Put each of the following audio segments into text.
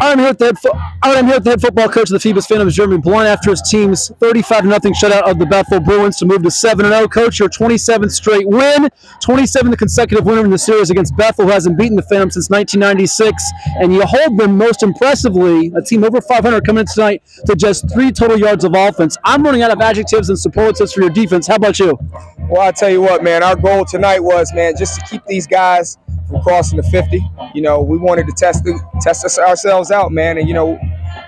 I'm here with the head football coach of the Phoebus Phantoms, Jeremy Blunt, after his team's 35-0 shutout of the Bethel Bruins to move to 7-0. Coach, your 27th straight win, 27th consecutive winner in the series against Bethel, who hasn't beaten the Phantoms since 1996, and you hold them most impressively, a team over 500 coming in tonight, to just 3 total yards of offense. I'm running out of adjectives and superlatives for your defense. How about you? Well, I'll tell you what, man, our goal tonight was, man, just to keep these guys from crossing the 50. You know, we wanted to test us ourselves out, man, and, you know,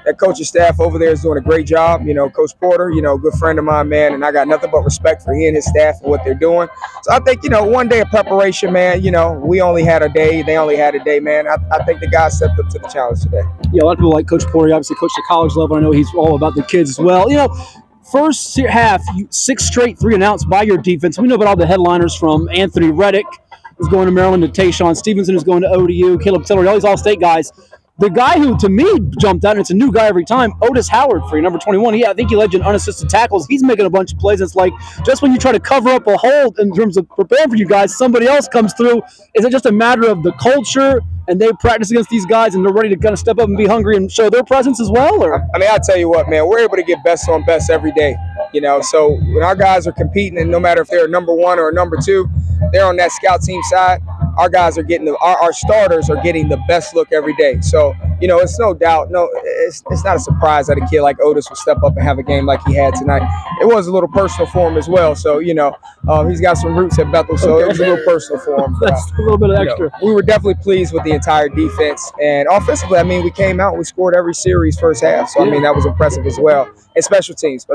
that coaching staff over there is doing a great job. You know, Coach Porter, you know, a good friend of mine, man, and I got nothing but respect for he and his staff and what they're doing. So I think, you know, one day of preparation, man, you know, we only had a day. They only had a day, man. I think the guys stepped up to the challenge today. Yeah, a lot of people like Coach Porter. He obviously coached at college level. I know he's all about the kids as well. You know, first half, 6 straight 3-and-outs by your defense. We know about all the headliners from Anthony Reddick, who's going to Maryland, to Tayshawn Stevenson, who's going to ODU, Caleb Tillery, all these All-State guys. The guy who, to me, jumped out, and it's a new guy every time, Otis Howard for you, number 21. I think he led you in unassisted tackles. He's making a bunch of plays. It's like just when you try to cover up a hole in terms of preparing for you guys, somebody else comes through. Is it just a matter of the culture and they practice against these guys and they're ready to kind of step up and be hungry and show their presence as well? Or? I mean, I'll tell you what, man, we're able to get best on best every day. You know, so when our guys are competing, and no matter if they're number 1 or number 2, they're on that scout team side. Our guys are getting our starters are getting the best look every day. So, you know, it's no doubt, it's not a surprise that a kid like Otis will step up and have a game like he had tonight. It was a little personal for him as well. So, you know, he's got some roots at Bethel, so It was a little personal for him. That's a little bit of extra. We were definitely pleased with the entire defense. And offensively, I mean, we came out and we scored every series first half. So, I mean, that was impressive as well. And special teams,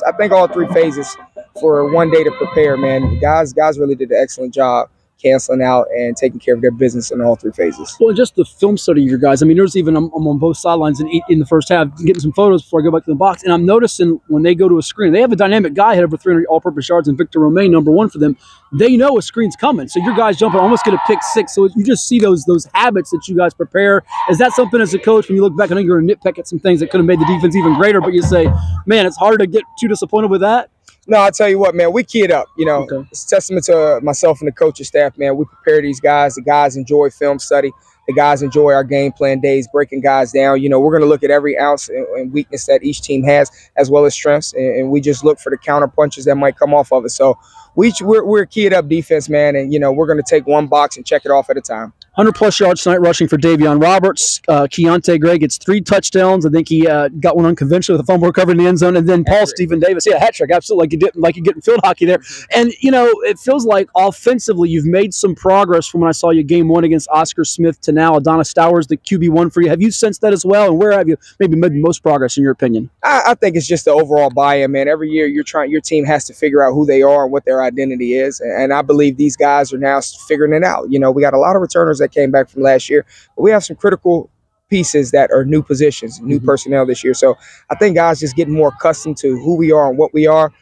I think all 3 phases for one day to prepare, man. The guys really did an excellent job canceling out and taking care of their business in all 3 phases. Well, just the film study of your guys. I mean, there's even, I'm on both sidelines in the first half, getting some photos before I go back to the box, and I'm noticing when they go to a screen, they have a dynamic guy had over 300 all-purpose yards, and Victor Romaine, number 1 for them. They know a screen's coming, so your guys jump and almost get a pick 6. So you just see those habits that you guys prepare. Is that something as a coach, when you look back, I know you're going to nitpick at some things that could have made the defense even greater, but you say, man, it's hard to get too disappointed with that? No, I'll tell you what, man, we key it up. You know, It's a testament to myself and the coaching staff, man. We prepare these guys. The guys enjoy film study. The guys enjoy our game plan days, breaking guys down. You know, we're going to look at every ounce and weakness that each team has, as well as strengths, and we just look for the counter punches that might come off of it. So we're a keyed up defense, man, and, you know, we're going to take one box and check it off at a time. 100-plus yards tonight rushing for Davion Roberts. Keontae Gray gets 3 touchdowns. I think he got one unconventional with a fumble recovery in the end zone. And then Paul Stephen Davis, hat trick, absolutely, like you get in field hockey there. And, you know, it feels like offensively you've made some progress from when I saw you game 1 against Oscar Smith to now. Adonis Stowers, the QB1 for you. Have you sensed that as well? And where have you maybe made the most progress in your opinion? I think it's just the overall buy-in, man. Every year your team has to figure out who they are and what their identity is. And I believe these guys are now figuring it out. You know, we got a lot of returners that came back from last year, but we have some critical pieces that are new positions, new personnel this year. So I think guys just getting more accustomed to who we are and what we are.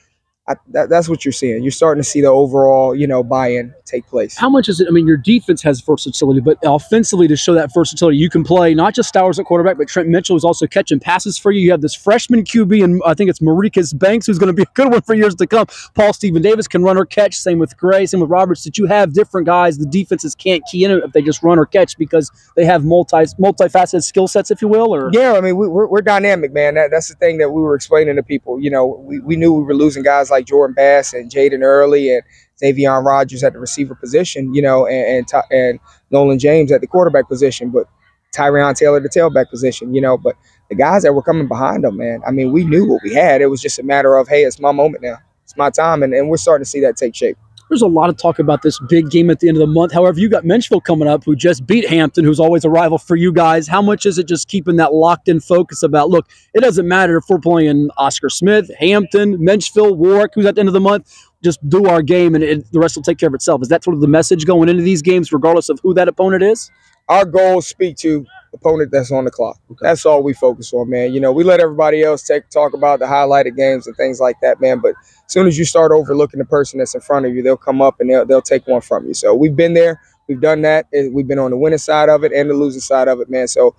That's what you're seeing. You're starting to see the overall, you know, buy-in take place. How much is it? I mean, your defense has versatility, but offensively to show that versatility, you can play not just Stowers at quarterback, but Trent Mitchell is also catching passes for you. You have this freshman QB, and I think it's Maricus Banks, who's going to be a good one for years to come. Paul Stephen Davis can run or catch. Same with Gray, same with Roberts. That you have different guys. The defenses can't key in if they just run or catch because they have multifaceted skill sets, if you will. Or yeah, I mean, we're dynamic, man. That's the thing that we were explaining to people. You know, we knew we were losing guys like Jordan Bass and Jaden Early and Xavion Rogers at the receiver position, you know, and Nolan James at the quarterback position, but Tyrion Taylor the tailback position, you know. But the guys that were coming behind them, man, I mean, we knew what we had. It was just a matter of, hey, it's my moment now. It's my time, and we're starting to see that take shape. There's a lot of talk about this big game at the end of the month. However, you got Menchville coming up, who just beat Hampton, who's always a rival for you guys. How much is it just keeping that locked-in focus about, look, it doesn't matter if we're playing Oscar Smith, Hampton, Menchville, Warwick, who's at the end of the month, just do our game and the rest will take care of itself. Is that sort of the message going into these games, regardless of who that opponent is? Our goals speak to opponent that's on the clock. Okay. That's all we focus on, man. You know, we let everybody else talk about the highlighted games and things like that, man. But as soon as you start overlooking the person that's in front of you, they'll come up and they'll take one from you. So we've been there. We've done that. We've been on the winning side of it and the losing side of it, man. So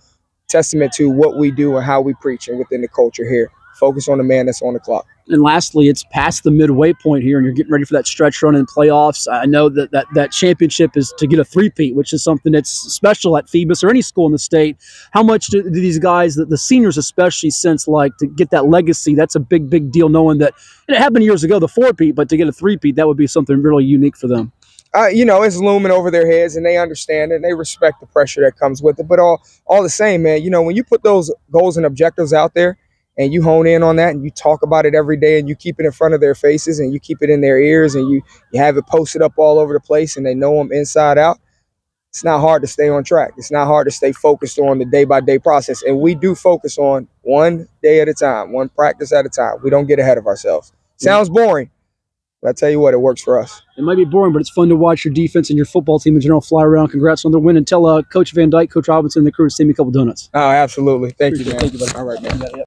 testament to what we do and how we preach and within the culture here. focus on the man that's on the clock. And lastly, it's past the midway point here, and you're getting ready for that stretch run in playoffs. I know that championship is to get a three-peat, which is something that's special at Phoebus or any school in the state. How much do these guys, the seniors especially, sense like to get that legacy? That's a big, big deal, knowing that it happened years ago, the four-peat, but to get a three-peat, that would be something really unique for them. It's looming over their heads, and they understand it, and they respect the pressure that comes with it. But all the same, man, when you put those goals and objectives out there, and you hone in on that and you talk about it every day and you keep it in front of their faces and you keep it in their ears and you have it posted up all over the place and they know them inside out, it's not hard to stay on track. It's not hard to stay focused on the day-by-day process. And we do focus on one day at a time, one practice at a time. We don't get ahead of ourselves. Sounds boring, but I tell you what, it works for us. It might be boring, but it's fun to watch your defense and your football team in general fly around. Congrats on the win. And tell Coach Van Dyke, Coach Robinson, and the crew to send me a couple donuts. Oh, absolutely. Thank you, man. Thank you, buddy. All right, man.